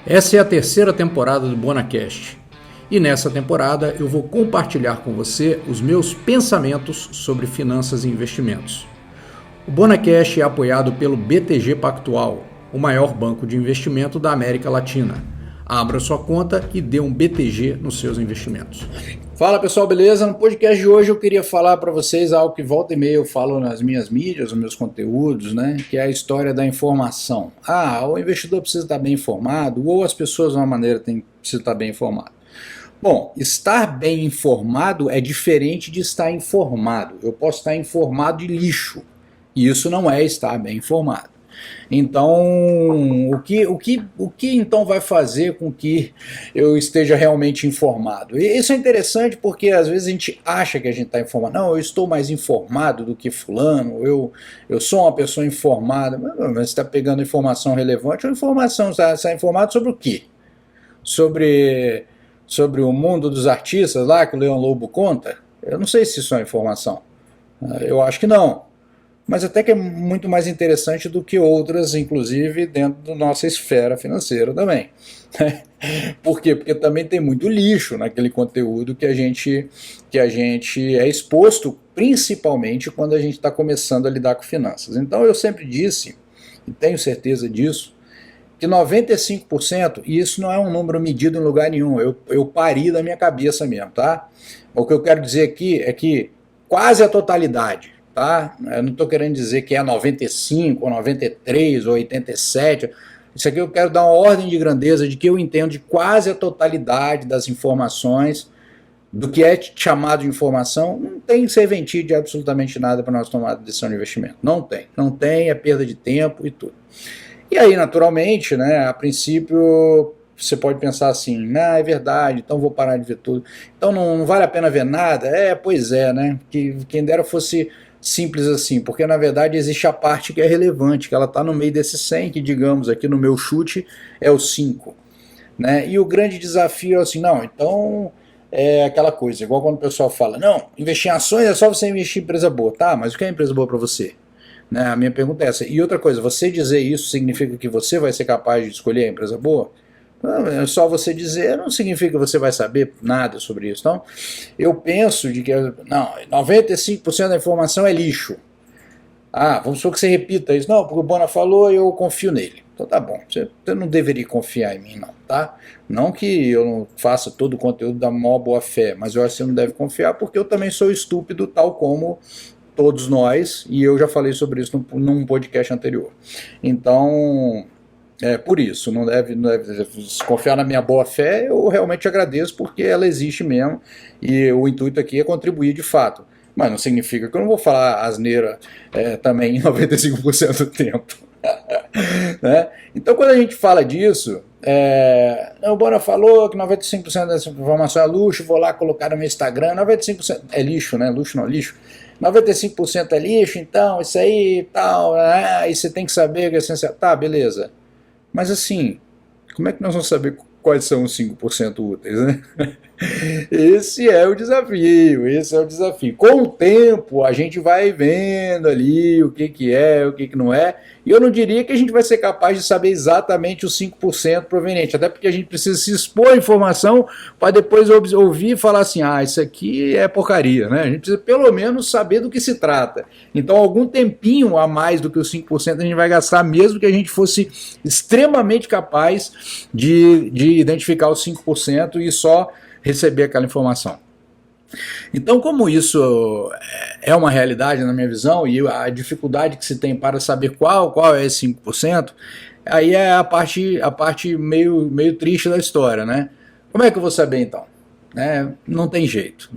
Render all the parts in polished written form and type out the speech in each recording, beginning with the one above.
Essa é a terceira temporada do BonaCast e nessa temporada eu vou compartilhar com você os meus pensamentos sobre finanças e investimentos. O BonaCast é apoiado pelo BTG Pactual, o maior banco de investimento da América Latina. Abra sua conta e dê um BTG nos seus investimentos. Fala pessoal, beleza? No podcast de hoje eu queria falar para vocês algo que volta e meia eu falo nas minhas mídias, nos meus conteúdos, né? Que é a história da informação. O investidor precisa estar bem informado ou as pessoas de uma maneira precisam estar bem informadas. Bom, estar bem informado é diferente de estar informado. Eu posso estar informado de lixo e isso não é estar bem informado. Então, o que então vai fazer com que eu esteja realmente informado? E isso é interessante porque às vezes a gente acha que a gente está informado. Não, eu estou mais informado do que fulano, eu sou uma pessoa informada. Mas você está pegando informação relevante ou informação? Você está informado sobre o quê? Sobre o mundo dos artistas lá que o Leão Lobo conta? Eu não sei se isso é informação. Eu acho que não. Mas até que é muito mais interessante do que outras, inclusive dentro da nossa esfera financeira também. Por quê? Porque também tem muito lixo naquele conteúdo que a gente é exposto, principalmente quando a gente está começando a lidar com finanças. Então eu sempre disse, e tenho certeza disso, que 95%, e isso não é um número medido em lugar nenhum, eu pari da minha cabeça mesmo, tá? O que eu quero dizer aqui é que quase a totalidade, tá? Eu não estou querendo dizer que é 95, ou 93, ou 87. Isso aqui eu quero dar uma ordem de grandeza de que eu entendo de quase a totalidade das informações, do que é chamado de informação, não tem serventia de absolutamente nada para nós tomar decisão de investimento. Não tem, é perda de tempo e tudo. E aí, naturalmente, né, a princípio, você pode pensar assim, é verdade, então vou parar de ver tudo. Então não vale a pena ver nada? Pois é, né? Que quem dera fosse simples assim, porque na verdade existe a parte que é relevante, que ela está no meio desse 100, que digamos aqui no meu chute é o 5. Né? E o grande desafio é assim, não, então é aquela coisa, igual quando o pessoal fala, não, investir em ações é só você investir em empresa boa. Tá, mas o que é empresa boa para você? Né? A minha pergunta é essa. E outra coisa, você dizer isso significa que você vai ser capaz de escolher a empresa boa? Não, é só você dizer, não significa que você vai saber nada sobre isso. Então, eu penso de que 95% da informação é lixo. Vamos supor que você repita isso. Não, porque o Bona falou e eu confio nele. Então tá bom, você não deveria confiar em mim não, tá? Não que eu não faça todo o conteúdo da maior boa fé, mas eu acho que você não deve confiar porque eu também sou estúpido, tal como todos nós, e eu já falei sobre isso num podcast anterior. Então, por isso, não deve confiar na minha boa fé, eu realmente agradeço porque ela existe mesmo, e o intuito aqui é contribuir de fato. Mas não significa que eu não vou falar asneira também em 95% do tempo. Né? Então quando a gente fala disso, o Bona falou que 95% dessa informação é luxo, vou lá colocar no meu Instagram, 95% é lixo, né? Luxo não, lixo. 95% é lixo, então isso aí e tal, e você tem que saber que é essencial. Tá, beleza. Mas assim, como é que nós vamos saber quais são os 5% úteis, né? Esse é o desafio. Com o tempo, a gente vai vendo ali o que é, o que não é, e eu não diria que a gente vai ser capaz de saber exatamente os 5% proveniente, até porque a gente precisa se expor à informação para depois ouvir e falar assim, isso aqui é porcaria, né? A gente precisa pelo menos saber do que se trata. Então, algum tempinho a mais do que os 5% a gente vai gastar, mesmo que a gente fosse extremamente capaz de identificar os 5% e só receber aquela informação. Então, como isso é uma realidade na minha visão, e a dificuldade que se tem para saber qual é esse 5%, aí é a parte meio triste da história, né? Como é que eu vou saber então? Não tem jeito.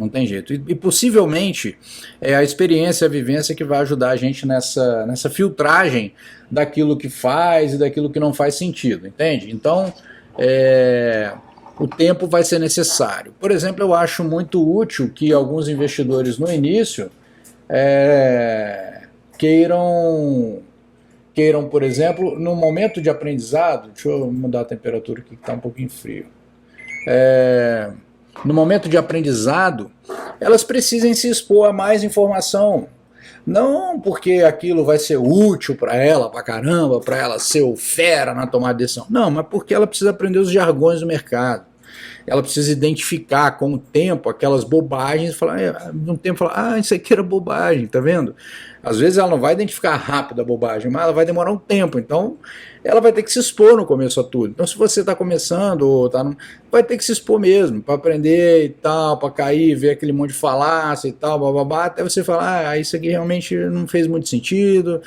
E possivelmente é a experiência, a vivência que vai ajudar a gente nessa filtragem daquilo que faz e daquilo que não faz sentido, entende? Então, o tempo vai ser necessário. Por exemplo, eu acho muito útil que alguns investidores no início queiram, por exemplo, no momento de aprendizado, deixa eu mudar a temperatura aqui que está um pouquinho frio, no momento de aprendizado, elas precisem se expor a mais informação, Não porque aquilo vai ser útil para ela, para caramba, para ela ser o fera na tomada de decisão. Não, mas porque ela precisa aprender os jargões do mercado. Ela precisa identificar com o tempo aquelas bobagens e falar, no tempo falar, isso aqui era bobagem, tá vendo? Às vezes ela não vai identificar rápido a bobagem, mas ela vai demorar um tempo, então ela vai ter que se expor no começo a tudo. Então se você está começando, ou vai ter que se expor mesmo, para aprender e tal, para cair, ver aquele monte de falácia e tal, bababá, até você falar, isso aqui realmente não fez muito sentido,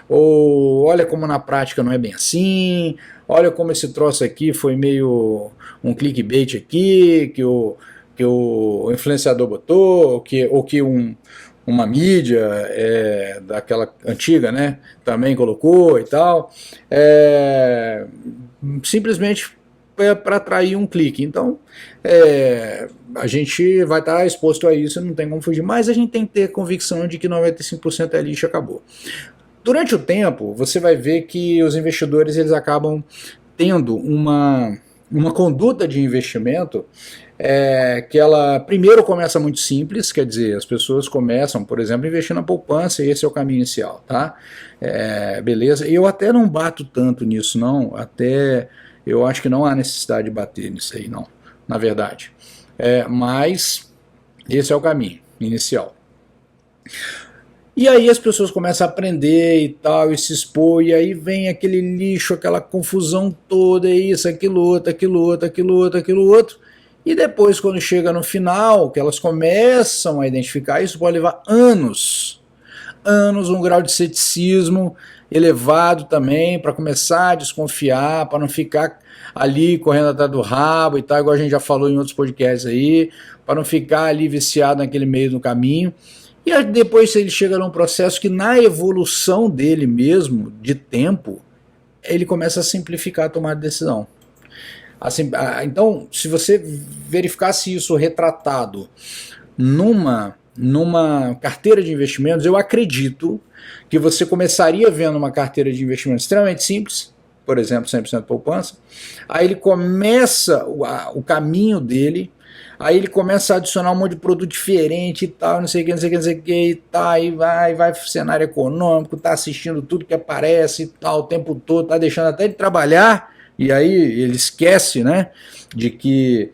ou olha como na prática não é bem assim, olha como esse troço aqui foi meio um clickbait aqui, que o influenciador botou, ou que uma mídia daquela antiga, né, também colocou e tal, simplesmente para atrair um clique. Então, a gente vai estar exposto a isso, não tem como fugir, mas a gente tem que ter convicção de que 95% é lixo e acabou. Durante o tempo, você vai ver que os investidores eles acabam tendo uma conduta de investimento que ela primeiro começa muito simples, quer dizer, as pessoas começam, por exemplo, investindo na poupança e esse é o caminho inicial, tá? Beleza? E eu até não bato tanto nisso, não, até eu acho que não há necessidade de bater nisso aí, não, na verdade. Mas esse é o caminho inicial. E aí as pessoas começam a aprender e tal, e se expor, e aí vem aquele lixo, aquela confusão toda, isso, aquilo outro, aquilo outro, aquilo outro, aquilo outro. E depois, quando chega no final, que elas começam a identificar, isso pode levar anos, um grau de ceticismo elevado também, para começar a desconfiar, para não ficar ali correndo atrás do rabo e tal, igual a gente já falou em outros podcasts aí, para não ficar ali viciado naquele meio do caminho. E aí depois ele chega num processo que na evolução dele mesmo, de tempo, ele começa a simplificar a tomada de decisão. Assim, então, se você verificasse isso retratado numa carteira de investimentos, eu acredito que você começaria vendo uma carteira de investimentos extremamente simples, por exemplo, 100% poupança, aí ele começa o caminho dele, aí ele começa a adicionar um monte de produto diferente e tal, não sei o que, não sei o que, não sei o que, e tá, aí vai pro cenário econômico, tá assistindo tudo que aparece e tal, o tempo todo, tá deixando até de trabalhar, e aí ele esquece, né, de que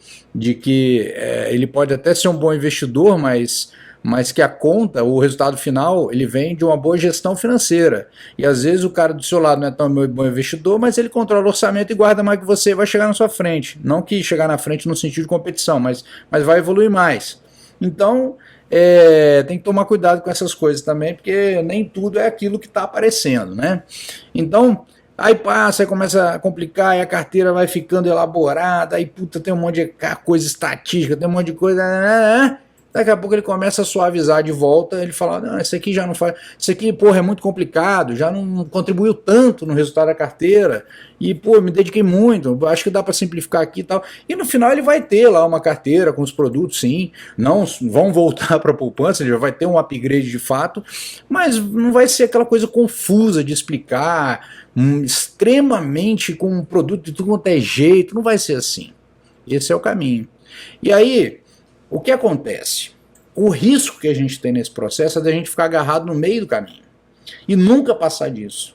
ele pode até ser um bom investidor, mas que a conta, o resultado final, ele vem de uma boa gestão financeira. E às vezes o cara do seu lado não é tão bom investidor, mas ele controla o orçamento e guarda mais que você e vai chegar na sua frente. Não que chegar na frente no sentido de competição, mas vai evoluir mais. Então, tem que tomar cuidado com essas coisas também, porque nem tudo é aquilo que está aparecendo, né? Então, aí passa, aí começa a complicar, e a carteira vai ficando elaborada, aí puta, tem um monte de coisa estatística, tem um monte de coisa... Daqui a pouco ele começa a suavizar de volta, ele fala, não, isso aqui já não faz, isso aqui, porra, é muito complicado, já não contribuiu tanto no resultado da carteira, e, pô, me dediquei muito, acho que dá para simplificar aqui e tal. E no final ele vai ter lá uma carteira com os produtos, sim, não vão voltar para a poupança, ele já vai ter um upgrade de fato, mas não vai ser aquela coisa confusa de explicar, extremamente com um produto de tudo quanto é jeito, não vai ser assim. Esse é o caminho. E aí, o que acontece? O risco que a gente tem nesse processo é da gente ficar agarrado no meio do caminho e nunca passar disso.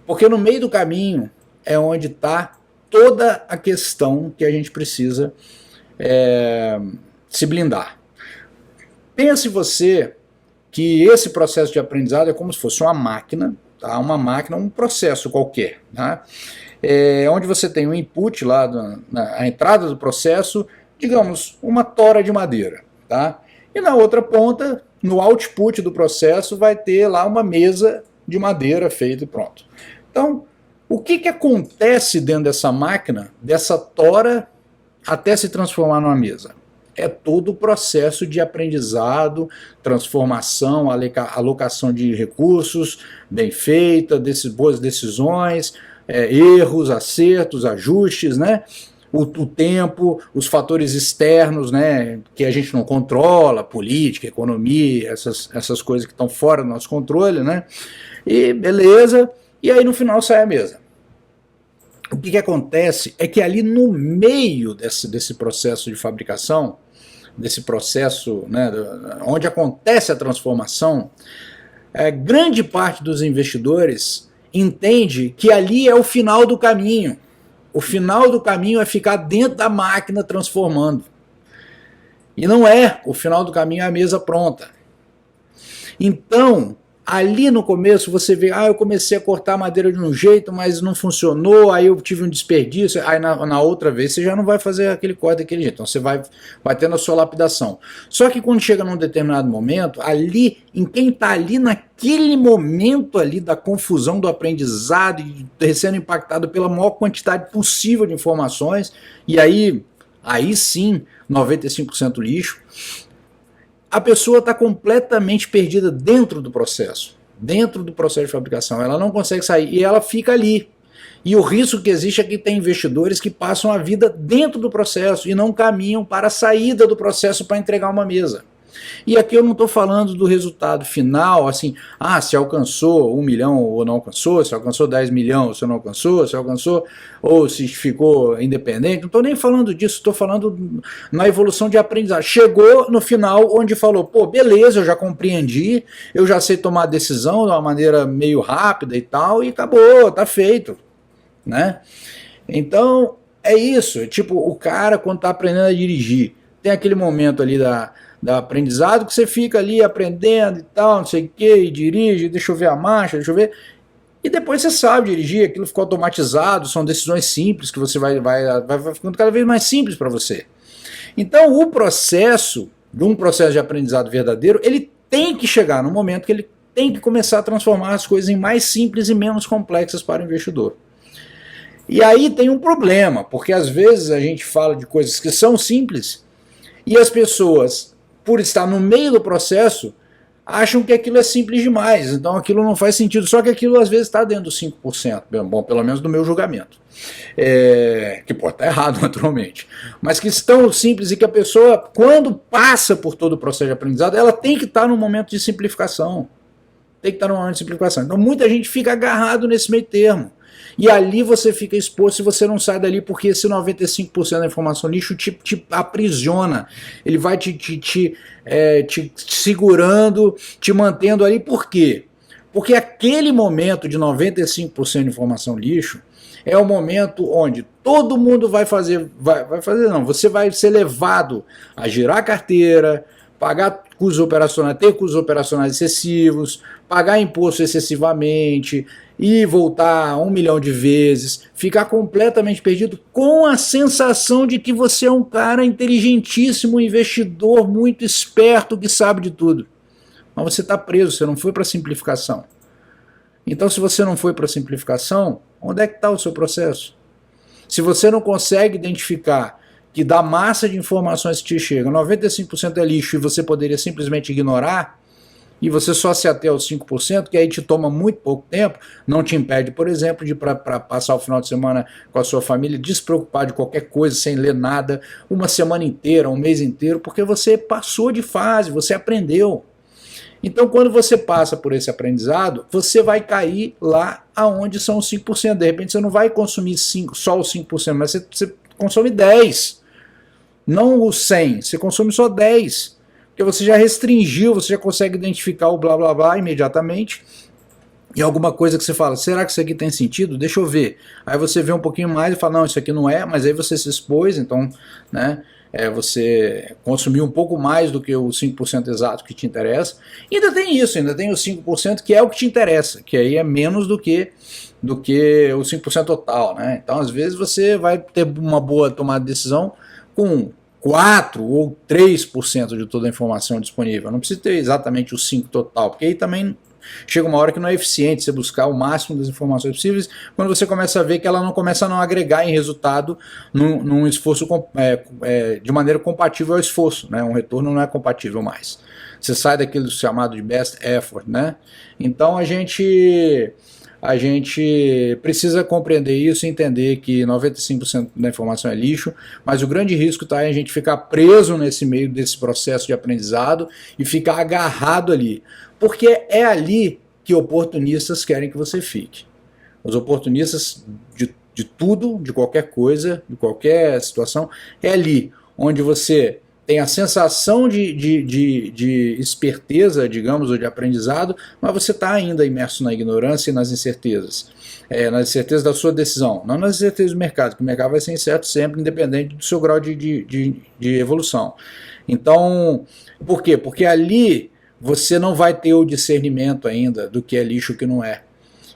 Porque no meio do caminho é onde está toda a questão que a gente precisa se blindar. Pense você que esse processo de aprendizado é como se fosse uma máquina, tá? Uma máquina, um processo qualquer, tá? Onde você tem um input lá, a entrada do processo, digamos, uma tora de madeira, tá? E na outra ponta, no output do processo, vai ter lá uma mesa de madeira feita e pronto. Então, o que acontece dentro dessa máquina, dessa tora, até se transformar numa mesa? É todo o processo de aprendizado, transformação, alocação de recursos bem feita, boas decisões, erros, acertos, ajustes, né? O tempo, os fatores externos, né, que a gente não controla, política, economia, essas coisas que estão fora do nosso controle, né, e beleza, e aí no final sai a mesa. O que acontece é que ali no meio desse processo de fabricação, desse processo, né, onde acontece a transformação, grande parte dos investidores entende que ali é o final do caminho. O final do caminho é ficar dentro da máquina transformando. E não é. O final do caminho é a mesa pronta. Então, ali no começo você vê, eu comecei a cortar madeira de um jeito, mas não funcionou, aí eu tive um desperdício, aí na outra vez você já não vai fazer aquele corte daquele jeito, então você vai tendo a sua lapidação. Só que quando chega num determinado momento, ali, em quem está ali naquele momento ali da confusão do aprendizado, e sendo impactado pela maior quantidade possível de informações, e aí sim, 95% lixo, a pessoa está completamente perdida dentro do processo de fabricação. Ela não consegue sair e ela fica ali. E o risco que existe é que tem investidores que passam a vida dentro do processo e não caminham para a saída do processo para entregar uma mesa. E aqui eu não estou falando do resultado final, assim, se alcançou 1 milhão ou não alcançou, se alcançou 10 milhões ou não alcançou, se alcançou ou se ficou independente, não estou nem falando disso, estou falando na evolução de aprendizagem. Chegou no final onde falou, beleza, eu já compreendi, eu já sei tomar decisão de uma maneira meio rápida e tal, e acabou, tá feito, né? Então, é isso, tipo, o cara quando está aprendendo a dirigir, tem aquele momento ali da aprendizado que você fica ali aprendendo e tal, não sei o que, e dirige, deixa eu ver a marcha, deixa eu ver, e depois você sabe dirigir, aquilo ficou automatizado, são decisões simples que você vai ficando cada vez mais simples para você. Então o processo, de um processo de aprendizado verdadeiro, ele tem que chegar no momento que ele tem que começar a transformar as coisas em mais simples e menos complexas para o investidor. E aí tem um problema, porque às vezes a gente fala de coisas que são simples e as pessoas, por estar no meio do processo, acham que aquilo é simples demais, então aquilo não faz sentido, só que aquilo às vezes está dentro dos 5%, bom, pelo menos no meu julgamento, que pode estar errado naturalmente, mas que estão simples e que a pessoa, quando passa por todo o processo de aprendizado, ela tem que estar num momento de simplificação, então muita gente fica agarrado nesse meio termo, e ali você fica exposto e você não sai dali, porque esse 95% da informação lixo te aprisiona. Ele vai te segurando, te mantendo ali. Por quê? Porque aquele momento de 95% de informação lixo é o momento onde todo mundo vai fazer não, você vai ser levado a girar a carteira, pagar custos operacionais, ter custos operacionais excessivos, pagar imposto excessivamente e voltar 1 milhão de vezes, ficar completamente perdido com a sensação de que você é um cara inteligentíssimo, um investidor muito esperto que sabe de tudo. Mas você está preso, você não foi para a simplificação. Então se você não foi para a simplificação, onde é que está o seu processo? Se você não consegue identificar que da massa de informações que te chegam, 95% é lixo e você poderia simplesmente ignorar, e você só se até aos 5%, que aí te toma muito pouco tempo, não te impede, por exemplo, de para passar o final de semana com a sua família, despreocupar de qualquer coisa, sem ler nada, uma semana inteira, um mês inteiro, porque você passou de fase, você aprendeu. Então, quando você passa por esse aprendizado, você vai cair lá aonde são os 5%. De repente, você não vai consumir só os 5%, mas você consome 10%. Não os 100, você consome só 10%. Porque você já restringiu, você já consegue identificar o blá blá blá imediatamente. E alguma coisa que você fala, será que isso aqui tem sentido? Deixa eu ver. Aí você vê um pouquinho mais e fala, não, isso aqui não é, mas aí você se expôs, então, né, você consumiu um pouco mais do que os 5% exato que te interessa. E ainda tem isso, ainda tem os 5% que é o que te interessa, que aí é menos do que o 5% total, né? Então, às vezes, você vai ter uma boa tomada de decisão com 4 ou 3% de toda a informação disponível. Não precisa ter exatamente o 5% total, porque aí também chega uma hora que não é eficiente você buscar o máximo das informações possíveis, quando você começa a ver que ela não começa a não agregar em resultado num esforço de maneira compatível ao esforço, né? Um retorno não é compatível mais. Você sai daquele chamado de best effort, né? Então a gente precisa compreender isso e entender que 95% da informação é lixo, mas o grande risco está em a gente ficar preso nesse meio desse processo de aprendizado e ficar agarrado ali, porque é ali que oportunistas querem que você fique. Os oportunistas de tudo, de qualquer coisa, de qualquer situação, é ali onde você tem a sensação de esperteza, digamos, ou de aprendizado, mas você está ainda imerso na ignorância e nas incertezas. Nas incertezas da sua decisão, não nas incertezas do mercado, porque o mercado vai ser incerto sempre, independente do seu grau de evolução. Então, por quê? Porque ali você não vai ter o discernimento ainda do que é lixo e o que não é.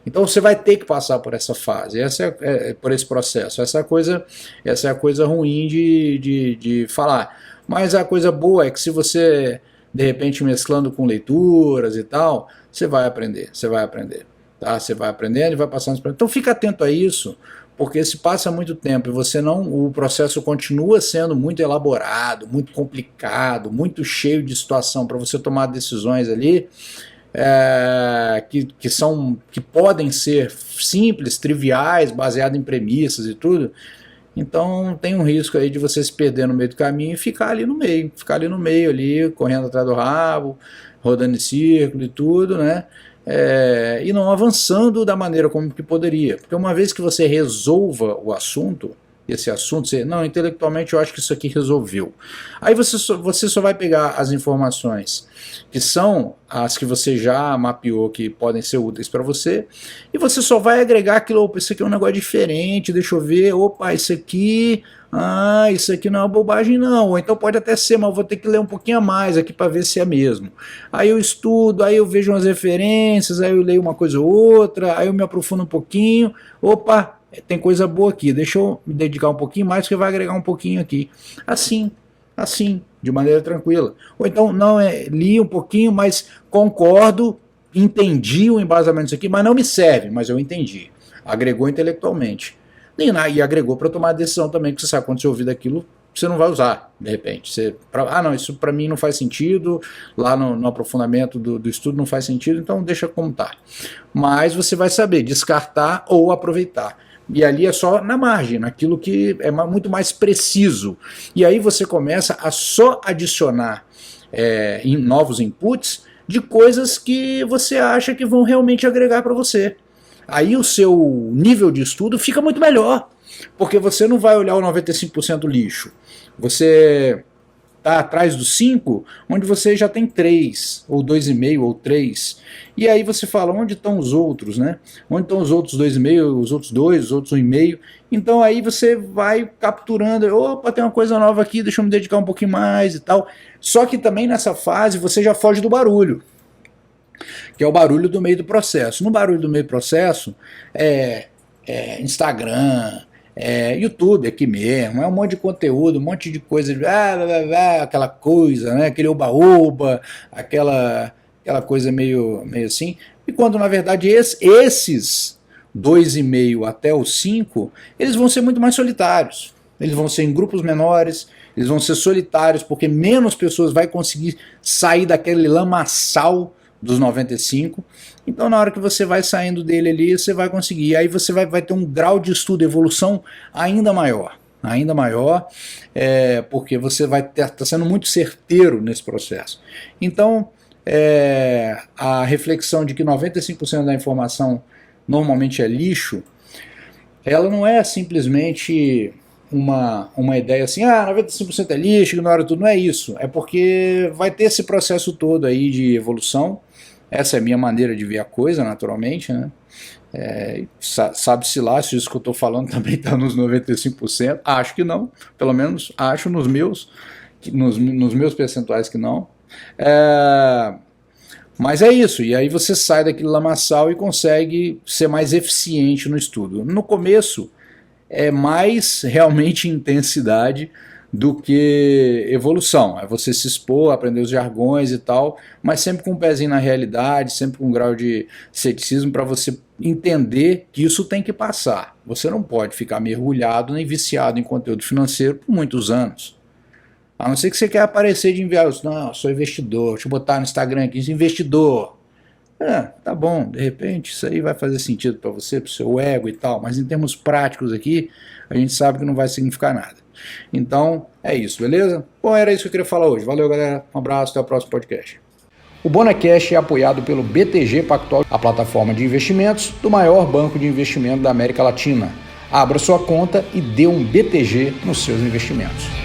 Então você vai ter que passar por essa fase, por esse processo. Essa é a coisa ruim de falar. Mas a coisa boa é que se você, de repente, mesclando com leituras e tal, você vai aprender. Tá? Você vai aprendendo e vai passando. Então fica atento a isso, porque se passa muito tempo e o processo continua sendo muito elaborado, muito complicado, muito cheio de situação para você tomar decisões ali, que podem ser simples, triviais, baseadas em premissas e tudo. Então tem um risco aí de você se perder no meio do caminho e ficar ali no meio, ali, correndo atrás do rabo, rodando em círculo e tudo, né? E não avançando da maneira como que poderia. Porque uma vez que você resolva o assunto, não, intelectualmente eu acho que isso aqui resolveu. Aí você só vai pegar as informações que são as que você já mapeou que podem ser úteis para você, e você só vai agregar aquilo. Opa, isso aqui é um negócio diferente, deixa eu ver, opa, isso aqui não é uma bobagem não, ou então pode até ser, mas eu vou ter que ler um pouquinho a mais aqui para ver se é mesmo. Aí eu estudo, aí eu vejo umas referências, aí eu leio uma coisa ou outra, aí eu me aprofundo um pouquinho, opa, tem coisa boa aqui, deixa eu me dedicar um pouquinho mais que vai agregar um pouquinho aqui. Assim, de maneira tranquila. Ou então, não, li um pouquinho, mas concordo, entendi o embasamento disso aqui, mas não me serve, mas eu entendi. Agregou intelectualmente. E agregou para tomar a decisão também, que você sabe, quando você ouvir daquilo, você não vai usar, de repente. Não, isso para mim não faz sentido, lá no aprofundamento do estudo não faz sentido, então deixa como está. Mas você vai saber descartar ou aproveitar. E ali é só na margem, naquilo que é muito mais preciso. E aí você começa a só adicionar novos inputs de coisas que você acha que vão realmente agregar para você. Aí o seu nível de estudo fica muito melhor, porque você não vai olhar o 95% lixo. Você está atrás dos 5, onde você já tem 3, ou 2,5, ou 3. E aí você fala, onde estão os outros, né? Onde estão os outros 2,5, os outros 2, os outros 1,5? Então aí você vai capturando, opa, tem uma coisa nova aqui, deixa eu me dedicar um pouquinho mais e tal. Só que também nessa fase você já foge do barulho, que é o barulho do meio do processo. No barulho do meio do processo, Instagram, YouTube aqui mesmo, é um monte de conteúdo, um monte de coisa, aquela coisa, né, aquele oba-oba, aquela coisa meio assim, e quando na verdade esses 2,5 até os 5, eles vão ser muito mais solitários, eles vão ser em grupos menores, eles vão ser solitários, porque menos pessoas vai conseguir sair daquele lamaçal dos 95, então na hora que você vai saindo dele ali, você vai conseguir, aí você vai ter um grau de estudo, evolução ainda maior, porque você vai estar sendo muito certeiro nesse processo. Então, a reflexão de que 95% da informação normalmente é lixo, ela não é simplesmente uma ideia assim, 95% é lixo, ignora tudo, não é isso, é porque vai ter esse processo todo aí de evolução. Essa é a minha maneira de ver a coisa, naturalmente, né? Sabe-se lá se isso que eu estou falando também está nos 95%, acho que não, pelo menos acho nos meus percentuais que não. Mas é isso, e aí você sai daquele lamaçal e consegue ser mais eficiente no estudo. No começo é mais realmente intensidade do que evolução, é você se expor, aprender os jargões e tal, mas sempre com um pezinho na realidade, sempre com um grau de ceticismo para você entender que isso tem que passar. Você não pode ficar mergulhado nem viciado em conteúdo financeiro por muitos anos. A não ser que você quer aparecer de enviar, não, eu sou investidor, deixa eu botar no Instagram aqui, investidor. Tá bom, de repente isso aí vai fazer sentido para você, para o seu ego e tal, mas em termos práticos aqui, a gente sabe que não vai significar nada. Então, é isso, beleza? Bom, era isso que eu queria falar hoje. Valeu, galera. Um abraço, até o próximo podcast. O Bonacast é apoiado pelo BTG Pactual, a plataforma de investimentos do maior banco de investimento da América Latina. Abra sua conta e dê um BTG nos seus investimentos.